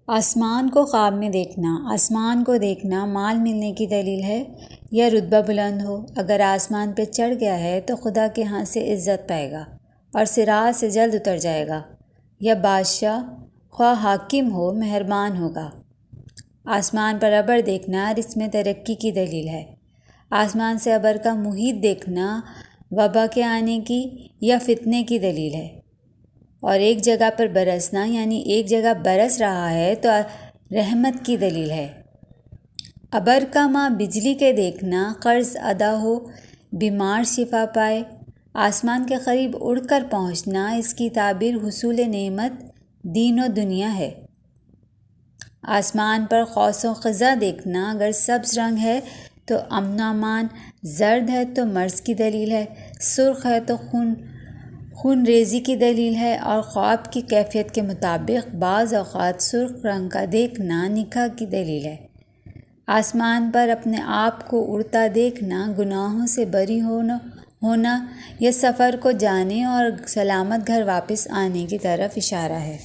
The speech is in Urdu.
آسمان کو خواب میں دیکھنا۔ آسمان کو دیکھنا مال ملنے کی دلیل ہے یا رتبہ بلند ہو۔ اگر آسمان پہ چڑھ گیا ہے تو خدا کے ہاں سے عزت پائے گا اور صراط سے جلد اتر جائے گا، یا بادشاہ خواہ حاکم ہو مہربان ہوگا۔ آسمان پر ابر دیکھنا رزق میں ترقی کی دلیل ہے۔ آسمان سے ابر کا محیط دیکھنا وبا کے آنے کی یا فتنے کی دلیل ہے، اور ایک جگہ پر برسنا یعنی ایک جگہ برس رہا ہے تو رحمت کی دلیل ہے۔ ابر کا ماں بجلی کے دیکھنا قرض ادا ہو، بیمار شفا پائے۔ آسمان کے قریب اڑ کر پہنچنا اس کی تعبیر حصول نعمت دین و دنیا ہے۔ آسمان پر قوس و قزح دیکھنا اگر سبز رنگ ہے تو امن و امان، زرد ہے تو مرض کی دلیل ہے، سرخ ہے تو خون ریزی کی دلیل ہے، اور خواب کی کیفیت کے مطابق بعض اوقات سرخ رنگ کا دیکھنا نکاح کی دلیل ہے۔ آسمان پر اپنے آپ کو اڑتا دیکھنا گناہوں سے بری ہونا یا سفر کو جانے اور سلامت گھر واپس آنے کی طرف اشارہ ہے۔